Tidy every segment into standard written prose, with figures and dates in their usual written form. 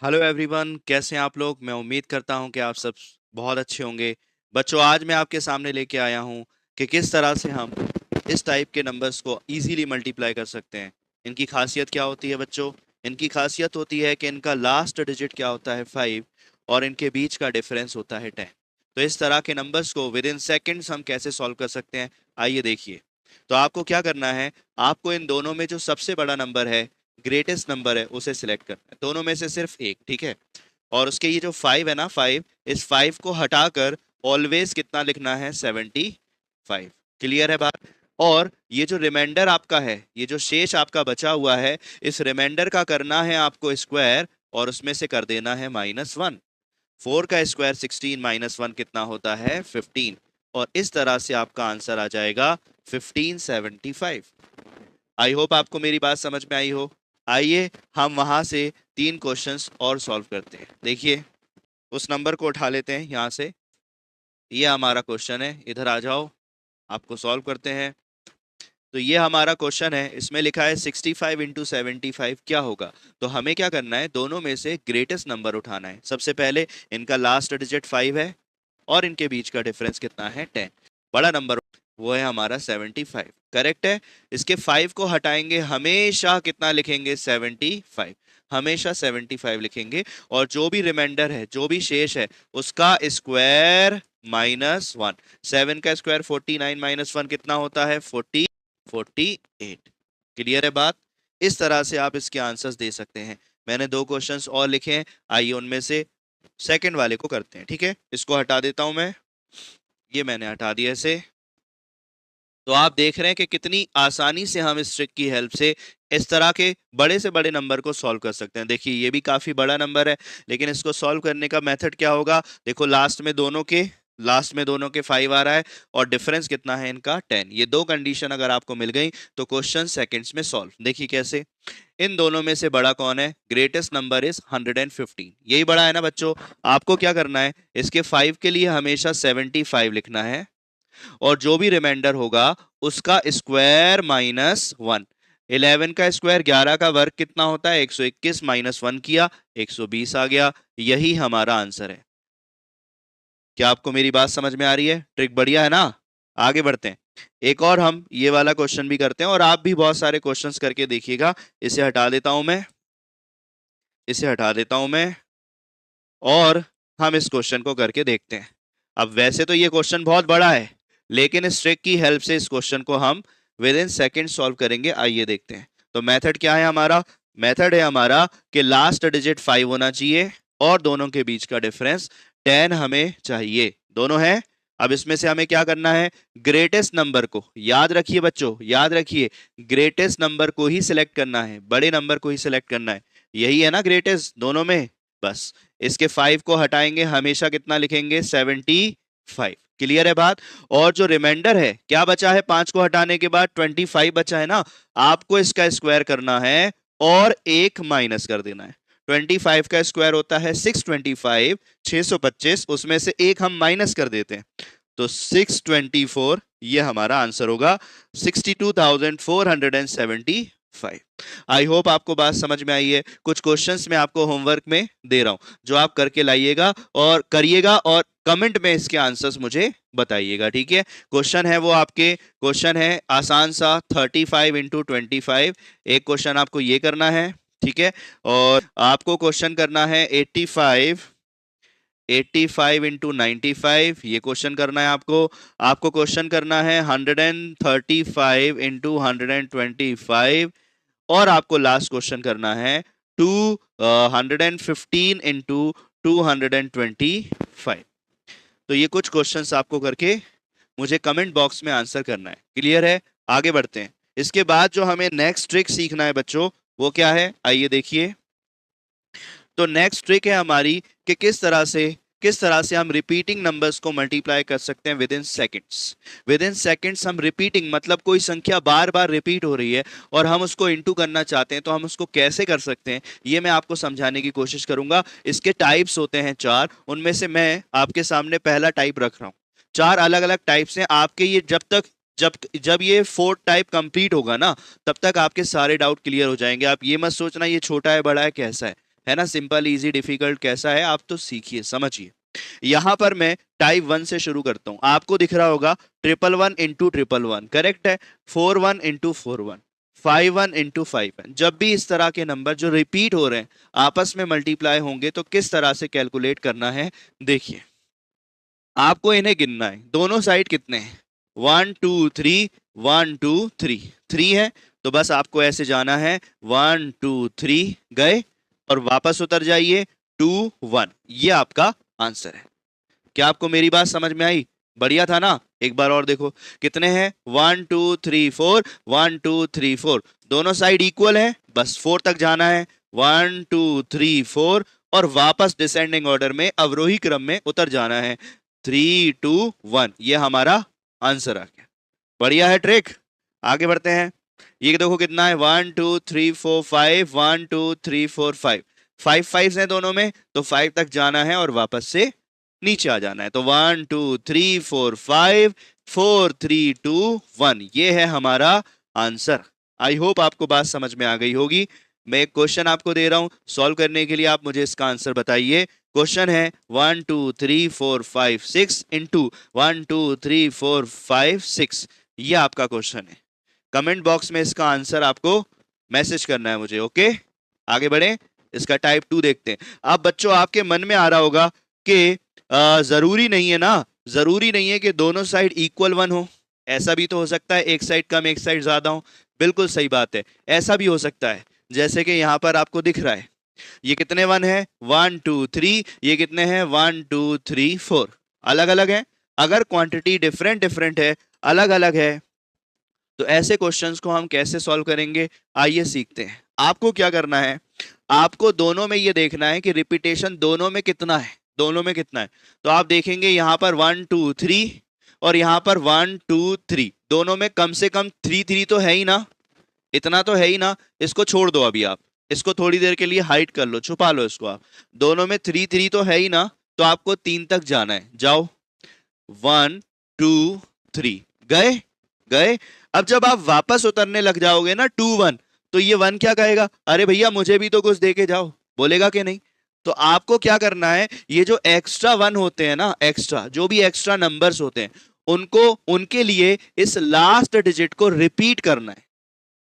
Hello everyone, कैसे हैं आप लोग। मैं उम्मीद करता हूं कि आप सब बहुत अच्छे होंगे। बच्चों, आज मैं आपके सामने लेके आया हूं कि किस तरह से हम इस टाइप के नंबर्स को इजीली मल्टीप्लाई कर सकते हैं। इनकी खासियत क्या होती है बच्चों? इनकी खासियत होती है कि इनका लास्ट डिजिट क्या होता है 5 और इनके बीच का डिफरेंस होता है 10। तो इस तरह के नंबर्स को विद इन सेकेंड्स हम कैसे सॉल्व कर सकते हैं, आइए देखिए। तो आपको क्या करना है, आपको इन दोनों में जो सबसे बड़ा नंबर है, ग्रेटेस्ट नंबर है, उसे सिलेक्ट करना है। दोनों में से सिर्फ एक, ठीक है। और उसके ये जो 5 है ना, 5, इस 5 को हटाकर ऑलवेज कितना लिखना है, 75। क्लियर है बात? और ये जो रिमाइंडर आपका है, ये जो शेष आपका बचा हुआ है, इस रिमाइंडर का करना है आपको स्क्वायर और उसमें से कर देना है -1। 4 का स्क्वायर 16, -1 कितना होता है, 15। और इस तरह से आपका आंसर आ जाएगा 1575। आई होप आपको मेरी बात समझ में आई हो। आइए हम वहां से 3 क्वेश्चंस और सॉल्व करते हैं। देखिए, उस नंबर को उठा लेते हैं यहाँ से। ये हमारा क्वेश्चन है, इधर आ जाओ, आपको सॉल्व करते हैं। तो ये हमारा क्वेश्चन है, इसमें लिखा है 65 इंटू 75 क्या होगा। तो हमें क्या करना है, दोनों में से ग्रेटेस्ट नंबर उठाना है। सबसे पहले इनका लास्ट डिजिट 5 है और इनके बीच का डिफरेंस कितना है, 10। बड़ा नंबर वो है हमारा 75। करेक्ट है। इसके 5 को हटाएंगे, हमेशा कितना लिखेंगे, 75। हमेशा 75 लिखेंगे। और जो भी रिमाइंडर है, जो भी शेष है, उसका स्क्वायर -1। 7 का स्क्वायर 49, -1 कितना होता है, 48। क्लियर है बात? इस तरह से आप इसके आंसर्स दे सकते हैं। मैंने 2 क्वेश्चंस और लिखे हैं, आइए उनमें से सेकंड वाले को करते हैं। ठीक है, इसको हटा देता हूं मैं, ये मैंने हटा दिया इसे। तो आप देख रहे हैं कि कितनी आसानी से हम इस ट्रिक की हेल्प से इस तरह के बड़े से बड़े नंबर को सॉल्व कर सकते हैं। देखिए, ये भी काफी बड़ा नंबर है, लेकिन इसको सॉल्व करने का मेथड क्या होगा, देखो लास्ट में दोनों के 5 आ रहा है और डिफरेंस कितना है इनका, 10। ये दो कंडीशन अगर आपको मिल गई तो क्वेश्चन सेकंड्स में सॉल्व। देखिए कैसे, इन दोनों में से बड़ा कौन है, ग्रेटेस्ट नंबर इज 115, यही बड़ा है ना बच्चों। आपको क्या करना है, इसके 5 के लिए हमेशा 75 लिखना है और जो भी रिमाइंडर होगा उसका स्क्वायर -1। 11 का स्क्वायर 11 का वर्ग कितना होता है, 121, -1 किया 120 आ गया। यही हमारा आंसर है। क्या आपको मेरी बात समझ में आ रही है? ट्रिक बढ़िया है ना। आगे बढ़ते हैं, एक और हम ये वाला क्वेश्चन भी करते हैं और आप भी बहुत सारे क्वेश्चंस करके देखिएगा। इसे हटा देता हूं मैं, इसे हटा देता हूं मैं और हम इस क्वेश्चन को करके देखते हैं। अब वैसे तो ये क्वेश्चन बहुत बड़ा है, लेकिन इस ट्रिक की हेल्प से इस क्वेश्चन को हम विद इन सेकेंड सॉल्व करेंगे। आइए देखते हैं। तो मेथड क्या है हमारा, मेथड है हमारा कि लास्ट डिजिट 5 होना चाहिए और दोनों के बीच का डिफरेंस 10 हमें चाहिए। दोनों है। अब इसमें से हमें क्या करना है, ग्रेटेस्ट नंबर को, याद रखिए बच्चों, याद रखिए, ग्रेटेस्ट नंबर को ही सिलेक्ट करना है, बड़े नंबर को ही सिलेक्ट करना है। यही है ना ग्रेटेस्ट दोनों में। बस इसके 5 को हटाएंगे, हमेशा कितना लिखेंगे, 75। क्लियर है बात? और जो रिमाइंडर है, क्या बचा है 5 को हटाने के बाद, 25 बचा है ना। आपको इसका स्क्वायर करना है और एक माइनस कर देना है। 25 का स्क्वायर होता है 625, 625, उसमें से एक हम माइनस कर देते हैं तो 624, ये हमारा आंसर होगा 62,475। आई होप आपको बात समझ में आई है। कुछ क्वेश्चंस मैं आपको होमवर्क में दे रहा हूं, जो आप करके लाइएगा और करिएगा और कमेंट में इसके आंसर्स मुझे बताइएगा। ठीक है, क्वेश्चन है वो आपके, क्वेश्चन है आसान सा, 35 इंटू 25। एक क्वेश्चन आपको ये करना है, ठीक है। और आपको क्वेश्चन करना है 85 इंटू 95, ये क्वेश्चन करना है आपको। आपको क्वेश्चन करना है 135 इंटू 125 और आपको लास्ट क्वेश्चन करना है 215 इंटू 225। तो ये कुछ क्वेश्चंस आपको करके मुझे कमेंट बॉक्स में आंसर करना है। क्लियर है? आगे बढ़ते हैं। इसके बाद जो हमें नेक्स्ट ट्रिक सीखना है बच्चों, वो क्या है, आइए देखिए। तो नेक्स्ट ट्रिक है हमारी कि किस तरह से हम रिपीटिंग नंबर्स को मल्टीप्लाई कर सकते हैं with in seconds. With in seconds हम रिपीटिंग, मतलब कोई संख्या बार बार रिपीट हो रही है और हम उसको इनटू करना चाहते हैं, तो हम उसको कैसे कर सकते हैं, ये मैं आपको समझाने की कोशिश करूंगा। इसके टाइप्स होते हैं 4, उनमें से मैं आपके सामने पहला टाइप रख रहा हूँ। 4 अलग अलग टाइप्स हैं आपके। ये जब जब ये 4th टाइप कंप्लीट होगा ना, तब तक आपके सारे डाउट क्लियर हो जाएंगे। आप ये मत सोचना ये छोटा है बड़ा है कैसा है है ना। सिंपल, इजी, डिफिकल्ट कैसा है आप तो सीखिए, समझिए। यहां पर मैं टाइप 1 से शुरू करता हूं। आपको दिख रहा होगा 111 × 111, करेक्ट है। 41 × 41, 51 × 51। जब भी इस तरह के नंबर जो रिपीट हो रहे हैं आपस में मल्टीप्लाई होंगे तो किस तरह से कैलकुलेट करना है, देखिए। आपको इन्हें गिनना है, दोनों साइड कितने हैं, 1 2 3, 1 2 3, 3 है। तो बस आपको ऐसे जाना है, 1 2 3 गए और वापस उतर जाइए, 2 1। ये आपका आंसर है। क्या आपको मेरी बात समझ में आई? बढ़िया था ना। एक बार और देखो कितने हैं, 1 2 3 4, 1 2 3 4। दोनों साइड इक्वल है, बस 4 तक जाना है, 1 2 3 4, और वापस डिसेंडिंग ऑर्डर में अवरोही क्रम में उतर जाना है, 3 2 1। ये हमारा आंसर आ गया। बढ़िया है ट्रिक। आगे बढ़ते हैं। ये देखो कितना है, 1 2 3 4 5, 1 2 3 4 5। 5 5 है दोनों में, तो 5 तक जाना है और वापस से नीचे आ जाना है। तो 1 2 3 4 5, 4 3 2 1। ये है हमारा आंसर। आई होप आपको बात समझ में आ गई होगी। मैं एक क्वेश्चन आपको दे रहा हूं, सॉल्व करने के लिए आप मुझे इसका आंसर बताइए। क्वेश्चन है 1 2 3 4 5 6 इंटू 1 2 3 4 5 6। ये आपका क्वेश्चन है। कमेंट बॉक्स में इसका आंसर आपको मैसेज करना है मुझे, ओके। आगे बढ़े, इसका टाइप 2 देखते हैं। अब बच्चों आपके मन में आ रहा होगा कि जरूरी नहीं है ना, जरूरी नहीं है कि दोनों साइड इक्वल 1 हो। ऐसा भी तो हो सकता है एक साइड कम एक साइड ज्यादा हो। बिल्कुल सही बात है, ऐसा भी हो सकता है। जैसे कि यहां पर आपको दिख रहा है ये कितने 1 है, 1 2 3। ये कितने हैं, 1 2 3 4। अलग अलग है। अगर क्वांटिटी डिफरेंट डिफरेंट है, अलग अलग है, तो ऐसे क्वेश्चंस को हम कैसे सॉल्व करेंगे, आइए सीखते हैं। आपको क्या करना है, आपको दोनों में ये देखना है कि रिपीटेशन दोनों में कितना है, दोनों में कितना है। तो आप देखेंगे यहां पर 1 2 3 और यहां पर 1 2 3, दोनों में कम से कम 3 3 तो है ही ना, इतना तो है ही ना। इसको छोड़ दो, अभी आप इसको थोड़ी देर के लिए हाइड कर लो, छुपा लो इसको आप। दोनों में 3 3 तो है ही ना, तो आपको 3 तक जाना है, जाओ। 1 2 3 गए, गए। अब जब आप वापस उतरने लग जाओगे ना 2 1, तो ये 1 क्या कहेगा, अरे भैया मुझे भी तो कुछ दे के जाओ, बोलेगा कि नहीं। तो आपको क्या करना है, ये जो एक्स्ट्रा 1 होते हैं ना, एक्स्ट्रा जो भी एक्स्ट्रा नंबर्स होते हैं उनको, उनके लिए इस लास्ट डिजिट को रिपीट करना है।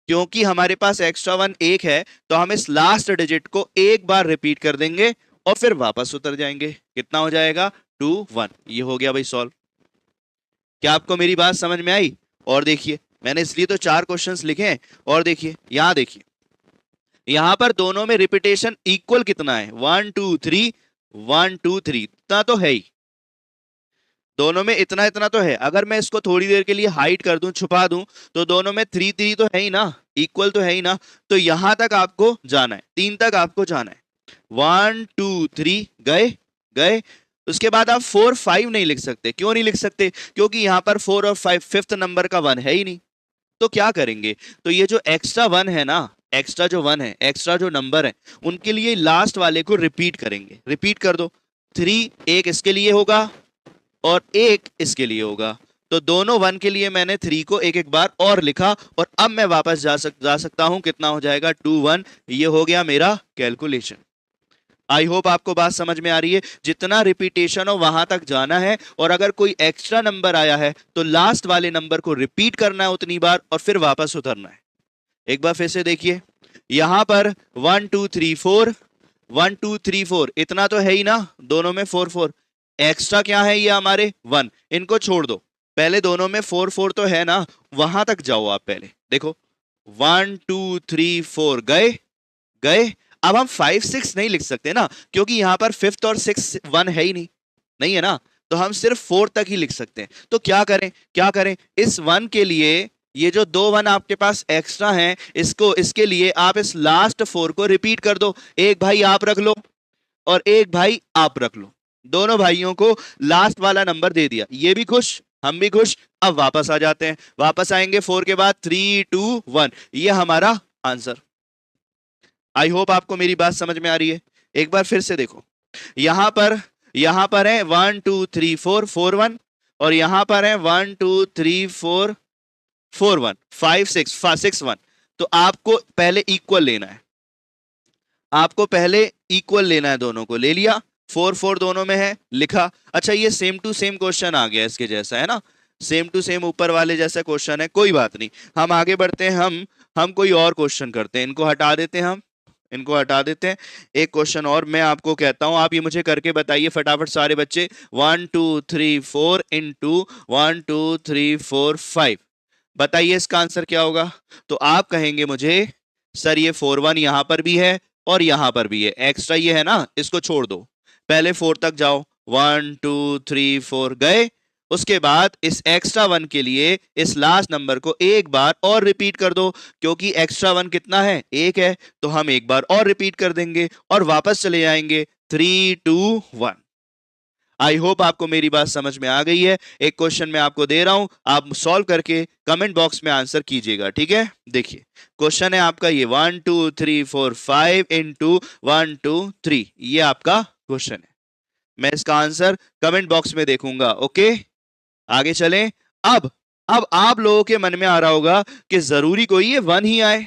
क्योंकि हमारे पास एक्स्ट्रा 1 एक है, तो हम इस लास्ट डिजिट को एक बार रिपीट कर देंगे और फिर वापस उतर जाएंगे। कितना हो जाएगा, 2 1। ये हो गया भाई सॉल्व। क्या आपको मेरी बात समझ में आई? और देखिए, मैंने इसलिए तो 4 क्वेश्चंस लिखे हैं। और देखिए यहां, देखिए यहां पर दोनों में रिपीटेशन इक्वल कितना है, 1 2 3, 1 2 3, इतना तो है ही। दोनों में इतना इतना तो है। अगर मैं इसको थोड़ी देर के लिए हाइड कर दूं, छुपा दूं, तो दोनों में 3 3 तो है ही ना, इक्वल तो है ही ना। तो यहां तक आपको जाना है, 3 तक आपको जाना है। 1 2 3 गए, गए। उसके बाद आप 4 5 नहीं लिख सकते। क्यों नहीं लिख सकते? क्योंकि यहां पर 4 और 5 फिफ्थ नंबर का 1 है ही नहीं। तो क्या करेंगे, तो ये जो एक्स्ट्रा 1 है ना, एक्स्ट्रा जो 1 है, एक्स्ट्रा जो नंबर है, उनके लिए लास्ट वाले को रिपीट करेंगे। रिपीट कर दो। 3 एक इसके लिए होगा और एक इसके लिए होगा। तो दोनों 1 के लिए मैंने 3 को एक एक बार और लिखा, और अब मैं वापस जा सकता हूं। कितना हो जाएगा, 2 1। ये हो गया मेरा कैलकुलेशन। आई होप आपको बात समझ में आ रही है। जितना रिपीटेशन हो वहां तक जाना है, और अगर कोई एक्स्ट्रा नंबर आया है तो लास्ट वाले नंबर को रिपीट करना है उतनी बार और फिर वापस उतरना है। एक बार फिर से देखिए, यहां पर 1 2 3 4, 1 2 3 4, इतना तो है ही ना, दोनों में 4 4। एक्स्ट्रा क्या है ये हमारे 1, इनको छोड़ दो। पहले दोनों में 4 4 तो है ना, वहां तक जाओ आप। पहले देखो 1 2 3 4 गए, गए। अब हम 5 6 नहीं लिख सकते ना, क्योंकि यहां पर फिफ्थ और सिक्स 1 है ही नहीं, नहीं है ना। तो हम सिर्फ 4 तक ही लिख सकते हैं। तो क्या करें, क्या करें, इस 1 के लिए ये जो 2 1 आपके पास एक्स्ट्रा हैं, इसको, इसके लिए आप इस लास्ट 4 को रिपीट कर दो। एक भाई आप रख लो और एक भाई आप रख लो। दोनों भाइयों को लास्ट वाला नंबर दे दिया, ये भी खुश, हम भी खुश। अब वापस आ जाते हैं। वापस आएंगे 4 के बाद, 3 2 1। ये हमारा आंसर। आई होप आपको मेरी बात समझ में आ रही है। एक बार फिर से देखो, यहां पर है 1 2 3 4 4 1, और यहां पर है 1 2 3 4 4 1 5 6 6 1। तो आपको पहले इक्वल लेना है। आपको पहले इक्वल लेना है, दोनों को ले लिया, 4 4 दोनों में है, लिखा। अच्छा ये सेम टू सेम क्वेश्चन आ गया इसके जैसा, है ना, सेम टू सेम ऊपर वाले जैसा क्वेश्चन है, कोई बात नहीं, हम आगे बढ़ते हैं, हम कोई और क्वेश्चन करते हैं, इनको हटा देते हैं, हम इनको हटा देते हैं। एक क्वेश्चन और मैं आपको कहता हूं, आप ये मुझे करके बताइए फटाफट सारे बच्चे। 1 2 3 4 इंटू 1 2 3 4 5, बताइए इसका आंसर क्या होगा। तो आप कहेंगे मुझे सर ये 4 1 यहां पर भी है और यहां पर भी है, एक्स्ट्रा ये है ना, इसको छोड़ दो, पहले 4 तक जाओ, 1 2 3 4 गए, उसके बाद इस एक्स्ट्रा 1 के लिए इस लास्ट नंबर को एक बार और रिपीट कर दो, क्योंकि एक्स्ट्रा 1 कितना है, एक है, तो हम एक बार और रिपीट कर देंगे और वापस चले जाएंगे 3 2 1। आई होप आपको मेरी बात समझ में आ गई है। एक क्वेश्चन मैं आपको दे रहा हूं, आप सॉल्व करके कमेंट बॉक्स में आंसर कीजिएगा, ठीक है। देखिए क्वेश्चन है आपका ये 1 2 3 4 5 इंटू 1 2 3, ये आपका क्वेश्चन है। मैं इसका आंसर कमेंट बॉक्स में देखूंगा, ओके। आगे चलें। अब आप लोगों के मन में आ रहा होगा कि जरूरी कोई ये 1 ही आए,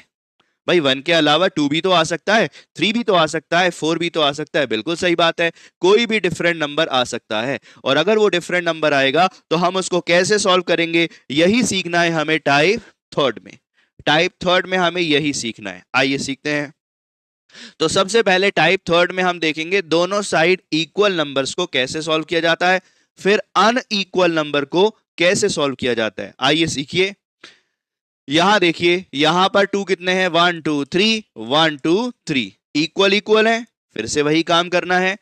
भाई 1 के अलावा 2 भी तो आ सकता है, 3 भी तो आ सकता है, 4 भी तो आ सकता है। बिल्कुल सही बात है, कोई भी डिफरेंट नंबर आ सकता है, और अगर वो डिफरेंट नंबर आएगा तो हम उसको कैसे सॉल्व करेंगे, यही सीखना है हमें टाइप थर्ड में। टाइप थर्ड में हमें यही सीखना है, आइए सीखते हैं। तो सबसे पहले टाइप थर्ड में हम देखेंगे दोनों साइड इक्वल नंबर्स को कैसे सॉल्व किया जाता है, फिर अनइक्वल नंबर को कैसे सॉल्व किया जाता है। आइए सीखिए। यहां देखिए, यहां पर 2 कितने हैं, 1 2 3 1 2 3, इक्वल इक्वल है, फिर से वही काम करना है,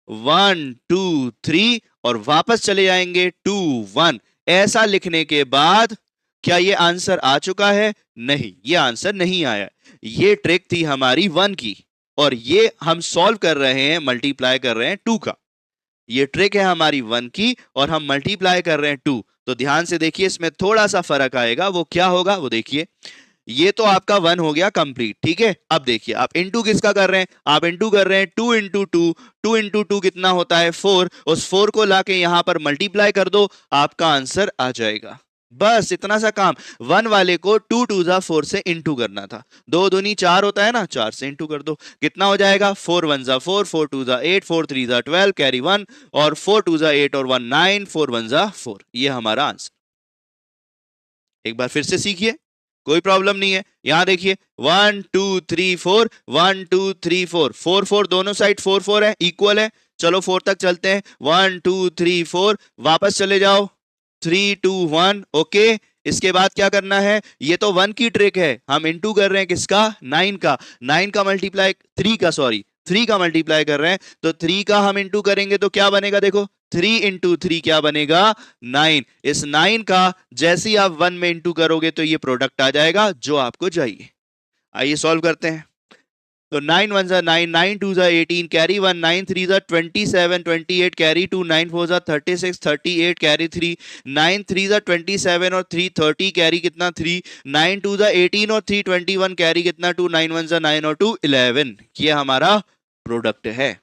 1 2 3 और वापस चले जाएंगे 2 1। ऐसा लिखने के बाद क्या ये आंसर आ चुका है, नहीं, ये आंसर नहीं आया। ये ट्रिक थी हमारी 1 की, और ये हम सॉल्व कर रहे हैं, मल्टीप्लाई कर रहे हैं 2 का। ये ट्रिक है हमारी 1 की और हम मल्टीप्लाई कर रहे हैं 2। तो ध्यान से देखिए, इसमें थोड़ा सा फर्क आएगा, वो क्या होगा वो देखिए। ये तो आपका 1 हो गया कंप्लीट, ठीक है। अब देखिए आप इंटू किसका कर रहे हैं, आप इंटू कर रहे हैं 2 इंटू 2, 2 इंटू 2 कितना होता है 4, उस 4 को लाके यहां पर मल्टीप्लाई कर दो, आपका आंसर आ जाएगा। बस इतना सा काम। 1 वाले को 2 2 जा 4 से इंटू करना था, 2 दूनी 4 होता है ना, 4 से इंटू कर दो, कितना हो जाएगा 4 1 जा 4, 4 2 जा 8, 4 3 जा 12, कैरी 1, और 4 2 जा 8 और 1 9, 4 1 जा 4, ये हमारा आंसर। एक बार फिर से सीखिए, कोई प्रॉब्लम नहीं है। यहां देखिए 1 2 3 4, 1 2 3 4, 4 4 दोनों साइड 4 4 है, इक्वल है। चलो 4 तक चलते हैं, 1 2 3 4, वापस चले जाओ 3 2 1, ओके। इसके बाद क्या करना है, ये तो 1 की ट्रिक है, हम इंटू कर रहे हैं किसका, 9 का, 9 का मल्टीप्लाई 3 का, सॉरी 3 का मल्टीप्लाई कर रहे हैं, तो 3 का हम इंटू करेंगे तो क्या बनेगा, देखो 3 इंटू 3 क्या बनेगा 9। इस 9 का जैसे ही आप 1 में इंटू करोगे तो ये प्रोडक्ट आ जाएगा जो आपको चाहिए। आइए सॉल्व करते हैं। तो 9 1 जा 9, 9 2 जा 18, कैरी 1, 9 3 जा 27, 28 कैरी 2, 9 4 जा 36, 38 कैरी 3, 9 3 जा 27 और 3 30 कैरी कितना 3, 9 2 जा 18 और 3 21 कैरी कितना 2, 9 1 जा 9 और 2 11, ये हमारा प्रोडक्ट है।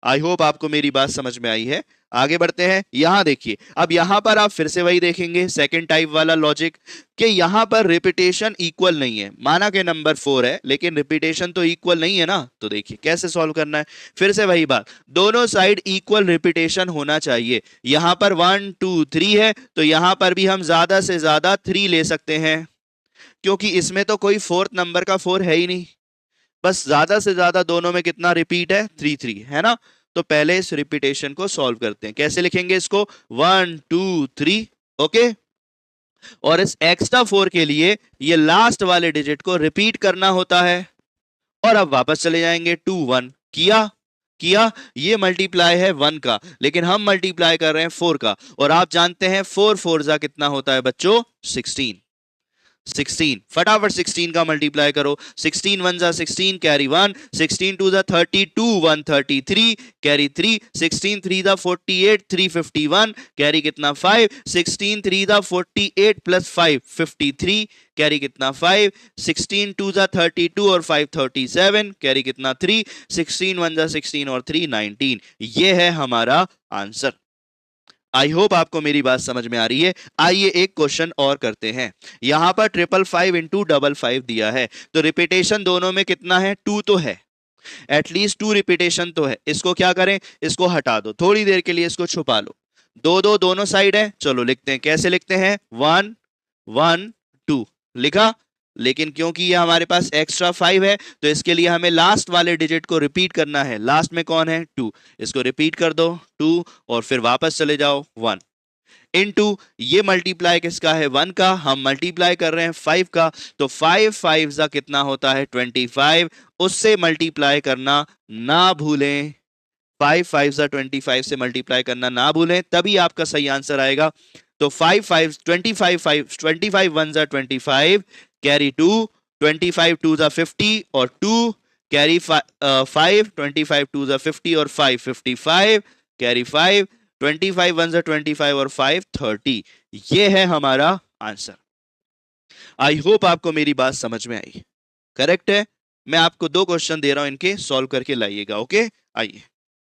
आई होप आपको मेरी बात समझ में आई है। आगे बढ़ते हैं। यहां देखिए, अब यहां पर आप फिर से वही देखेंगे, सेकंड टाइप वाला लॉजिक, कि यहां पर रिपीटेशन इक्वल नहीं है। माना कि नंबर 4 है लेकिन रिपीटेशन तो इक्वल नहीं है ना, तो देखिए कैसे सॉल्व करना है। फिर से वही बात, दोनों साइड इक्वल रिपीटेशन होना चाहिए। यहां पर 1 2 3 है तो यहां पर भी हम ज्यादा से ज्यादा 3 ले सकते हैं, क्योंकि इसमें तो कोई फोर्थ नंबर का 4 है ही नहीं। बस ज्यादा से ज्यादा दोनों में कितना रिपीट है, 3 3, है ना। तो पहले इस रिपीटेशन को सॉल्व करते हैं। कैसे लिखेंगे इसको, 1 2 3, ओके। और इस एक्स्ट्रा 4 के लिए ये लास्ट वाले डिजिट को रिपीट करना होता है, और अब वापस चले जाएंगे 2 1, किया ये मल्टीप्लाई है 1 का, लेकिन हम मल्टीप्लाई कर रहे हैं 4 का, और आप जानते हैं 4 4 जा कितना होता है बच्चों, 16। 16 फटाफट 16 का मल्टीप्लाई करो, 16 1 जा 16 कैरी 1, 16 2 जा 32 1 33 कैरी 3, 16 3 जा 48 3 51 कैरी कितना 5, 16 3 जा 48 प्लस 5 53 कैरी कितना 5, 16 2 जा 32 और 5 37 कैरी कितना 3, 16 1 जा 16 और 3 19, ये है हमारा आंसर। आई होप आपको मेरी बात समझ में आ रही है। आइए एक क्वेश्चन और करते हैं। यहां पर 555 इंटू 55 दिया है, तो रिपीटेशन दोनों में कितना है, 2 तो है, एटलीस्ट 2 रिपीटेशन तो है। इसको क्या करें, इसको हटा दो, थोड़ी देर के लिए इसको छुपा लो। दो दो दोनों साइड है, चलो लिखते हैं, कैसे लिखते हैं, 1 1 2 लिखा। लेकिन क्योंकि ये हमारे पास एक्स्ट्रा 5 है तो इसके लिए हमें लास्ट वाले डिजिट को रिपीट करना है। लास्ट में कौन है, 2, इसको रिपीट कर दो 2 और फिर वापस चले जाओ 1 इनटू, ये मल्टीप्लाई किसका है, 1 का, हम मल्टीप्लाई कर रहे हैं 5 का, तो 5 5 जा कितना होता है 25, उससे मल्टीप्लाई करना ना भूलें। 5 5 जा 25 से मल्टीप्लाई करना ना भूलें, तभी आपका सही आंसर आएगा। तो 5 5 25 5 25 1 जा 25 कैरी 2, 25 2 जा 50 और 2 कैरी 5, 25 2 जा 50 और 5 55 कैरी 5, 25 1 जा 25 और 5 30। ये है हमारा आंसर। आई होप आपको मेरी बात समझ में आई। करेक्ट है। मैं आपको 2 क्वेश्चन दे रहा हूं, इनके सॉल्व करके लाइएगा। ओके, आइए।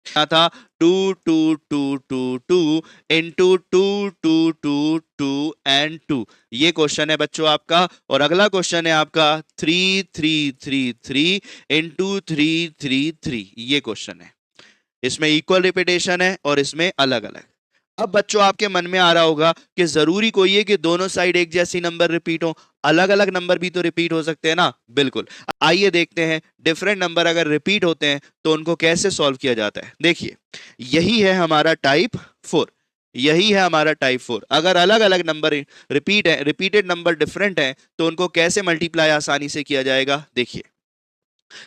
था 2 2 2 2 2 इंटू 2 2 2 2 एंड 2, ये क्वेश्चन है बच्चों आपका। और अगला क्वेश्चन है आपका 3 3 3 3 इंटू 3 3 3, ये क्वेश्चन है। इसमें इक्वल रिपीटेशन है और इसमें अलग अलग। अब बच्चों आपके मन में आ रहा होगा कि जरूरी कोई है कि दोनों साइड एक जैसी नंबर रिपीट हो, अलग अलग नंबर भी तो रिपीट हो सकते हैं ना। बिल्कुल, आइए देखते हैं डिफरेंट नंबर अगर रिपीट होते हैं तो उनको कैसे सॉल्व किया जाता है। देखिए, यही है हमारा टाइप 4, यही है हमारा टाइप 4। अगर अलग अलग नंबर रिपीट है, रिपीटेड नंबर डिफरेंट है, तो उनको कैसे मल्टीप्लाई आसानी से किया जाएगा। देखिए,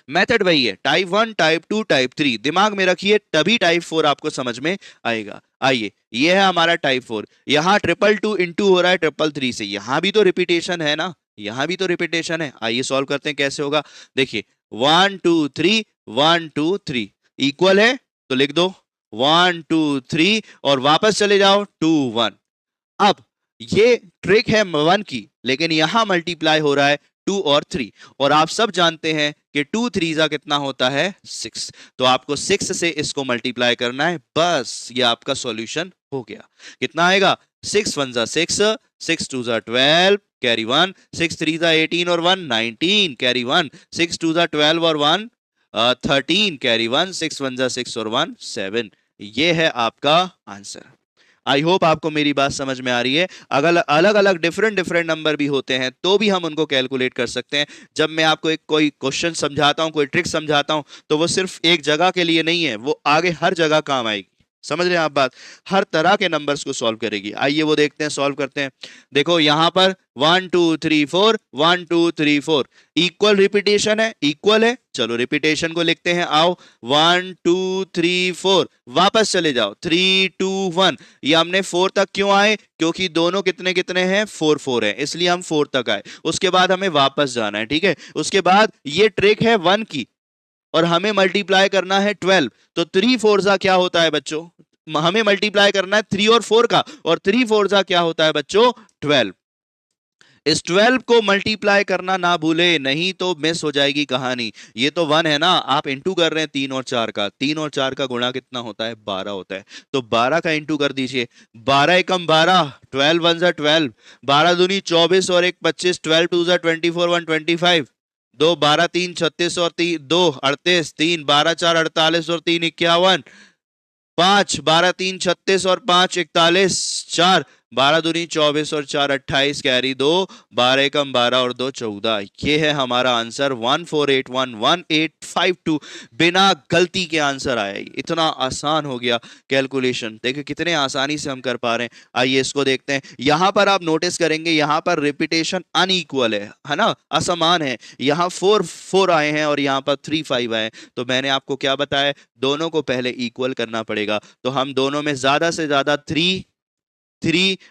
मेथड वही है, टाइप 1 टाइप 2 टाइप 3, दिमाग में रखिए, तभी टाइप 4 आपको समझ में आएगा। आइए, ये है हमारा टाइप 4। यहां 222 इंटू हो रहा है 333 से, यहां भी तो रिपीटेशन है ना, यहां भी तो रिपीटेशन है। आइए सॉल्व करते हैं, कैसे होगा। देखिए, 1 2 3 1 2 3 इक्वल है, तो लिख दो 1 2 3 और वापस चले जाओ 2 1। अब ये ट्रिक है 1 की, लेकिन यहां मल्टीप्लाई हो रहा है 2 और 3, और आप सब जानते हैं कि 2 3 जा कितना होता है 6, तो आपको 6 से इसको मल्टीप्लाई करना है, बस ये आपका सॉल्यूशन हो गया। कितना आएगा, 6 1 जा 6, 6 2 जा 12 कैरी 1, 6 3 जा 18 और 1 19 कैरी 1, 6 2 जा 12 और 1 13 कैरी 1, 6 1 जा 6 और 1 7। ये है आपका आंसर। आई होप आपको मेरी बात समझ में आ रही है। अगर अलग अलग डिफरेंट डिफरेंट नंबर भी होते हैं तो भी हम उनको कैलकुलेट कर सकते हैं। जब मैं आपको एक कोई क्वेश्चन समझाता हूं, कोई ट्रिक समझाता हूं, तो वो सिर्फ एक जगह के लिए नहीं है, वो आगे हर जगह काम आएगी। समझ रहे हैं आप बात, हर तरह के नंबर्स को सॉल्व करेगी। आइए वो देखते हैं, सॉल्व करते हैं। देखो यहां पर 1 2 3 4 1 2 3 4 इक्वल रिपीटेशन है, इक्वल है, चलो रिपीटेशन को लिखते हैं। आओ 1 2 3 4, वापस चले जाओ 3 2 1। ये हमने 4 तक क्यों आए, क्योंकि दोनों कितने कितने हैं 4 4 है, इसलिए हम 4 तक आए। उसके बाद हमें वापस जाना है, ठीक है। उसके बाद ये ट्रिक है 1 की, और हमें मल्टीप्लाई करना है 12, तो 3 4 जा क्या होता है बच्चों, हमें मल्टीप्लाई करना है 3 और 4 का, और 3 4 जा क्या होता है बच्चों 12। इस 12 को मल्टीप्लाई करना ना भूले, नहीं तो मिस हो जाएगी कहानी। ये तो 1 है ना, आप इंटू कर रहे हैं 3 और 4 का, 3 और 4 का गुणा कितना होता है 12 होता है, तो 12 का इंटू कर दीजिए। 12 एकम 12, 12 1 जा 12, 12 दूनी 24 और 1 25, 12 2 जा 24 1 25, 2 12 3 36 और 3 2 38, 3 12 4 48 और 3 51, 5 12 3 36 और 5 41, 4 12 दूनी 24 और 4 28 कैरी 2, 12 एकम 12 और 2 14। ये है हमारा आंसर 14811852। बिना गलती के आंसर आया, इतना आसान हो गया कैलकुलेशन। देखिए कितने आसानी से हम कर पा रहे हैं। आइए इसको देखते हैं। यहां पर आप नोटिस करेंगे, यहां पर रिपीटेशन अनइक्वल है ना, असमान है। यहां 4 4 आए हैं और यहां पर 3 5 आए, तो मैंने आपको क्या बताया, दोनों को पहले इक्वल करना पड़ेगा। तो हम दोनों में ज्यादा से ज्यादा 3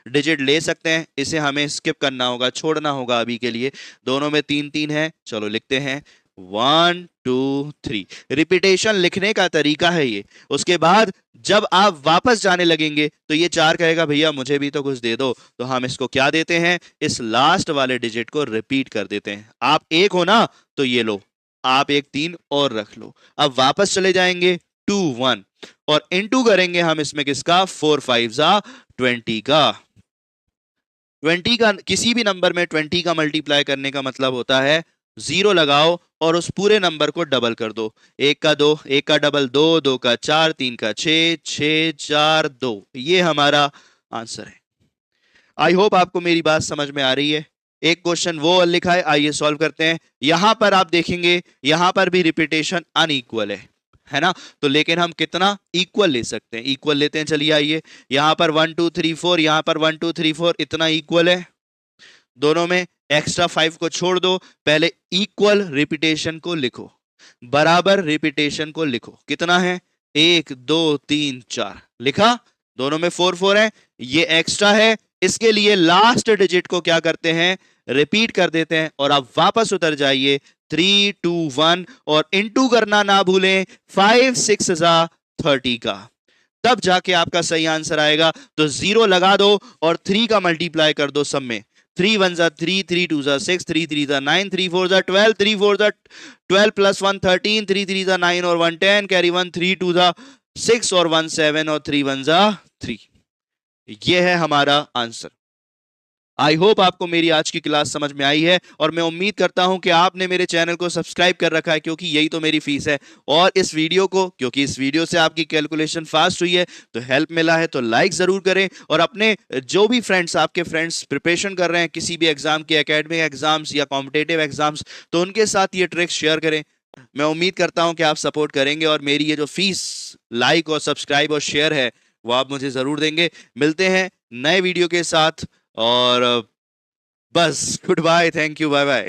डिजिट ले सकते हैं, इसे हमें स्किप करना होगा, छोड़ना होगा अभी के लिए। दोनों में 3 3 है, चलो लिखते हैं 1 2 3। रिपीटेशन लिखने का तरीका है ये। उसके बाद जब आप वापस जाने लगेंगे तो ये 4 कहेगा भैया मुझे भी तो कुछ दे दो, तो हम इसको क्या देते हैं, इस लास्ट वाले डिजिट को रिपीट कर देते हैं। आप 1 हो ना, तो ये लो, आप एक 3 और रख लो। अब वापस चले जाएंगे 2 1 और इनटू करेंगे हम इसमें किसका, 4 5 जा 20 का। 20 का किसी भी नंबर में 20 का मल्टीप्लाई करने का मतलब होता है जीरो लगाओ और उस पूरे नंबर को डबल कर दो। एक का दो, एक का डबल दो, दो का चार, तीन का छः, छः चार दो, ये हमारा आंसर है। आई होप आपको मेरी बात समझ में आ रही है। एक क्वेश्चन वो और लिखा है, आइए सॉल्व करते हैं। यहां पर आप देखेंगे यहां पर भी रिपीटेशन अनइक्वल है ना। तो लेकिन हम कितना इक्वल ले सकते हैं, इक्वल लेते हैं। चलिए आइए, यहां पर 1 2 3 4, यहां पर 1 2 3 4, इतना इक्वल है। दोनों में एक्स्ट्रा 5 को छोड़ दो, पहले इक्वल रिपीटेशन को लिखो, बराबर रिपीटेशन को लिखो। कितना है, 1 2 3 4 लिखा। दोनों में 4 4 है, ये एक्स्ट्रा है, इसके लिए लास्ट डिजिट को क्या करते हैं, रिपीट कर देते हैं। और आप वापस उतर जाइए 3 2 1 और इनटू करना ना भूलें 5 6 30 का, तब जाके आपका सही आंसर आएगा। तो जीरो लगा दो और 3 का मल्टीप्लाई कर दो सब में। 3 1 जा 3, 3 2 जा 6, 3 3 जा 9, 3 4 जा 12, 3 4 जा 12 प्लस 1 13, 3 3 जा 9 और 1 10, कैरी 1, 3 2 जा 6 और 1 7 और 3 1 जा 3। ये है हमारा आंसर। आई होप आपको मेरी आज की क्लास समझ में आई है और मैं उम्मीद करता हूं कि आपने मेरे चैनल को सब्सक्राइब कर रखा है, क्योंकि यही तो मेरी फीस है। और इस वीडियो को, क्योंकि इस वीडियो से आपकी कैलकुलेशन फास्ट हुई है तो हेल्प मिला है, तो लाइक जरूर करें। और अपने जो भी फ्रेंड्स, आपके फ्रेंड्स प्रिपरेशन कर रहे हैं किसी भी एग्जाम के, एकेडमिक एग्जाम्स या कॉम्पिटेटिव एग्जाम्स, तो उनके साथ ये ट्रिक्स शेयर करें। मैं उम्मीद करता हूं कि आप सपोर्ट करेंगे और मेरी ये जो फीस, लाइक और सब्सक्राइब और शेयर है, वो आप मुझे जरूर देंगे। मिलते हैं नए वीडियो के साथ और बस goodbye, thank you, bye bye.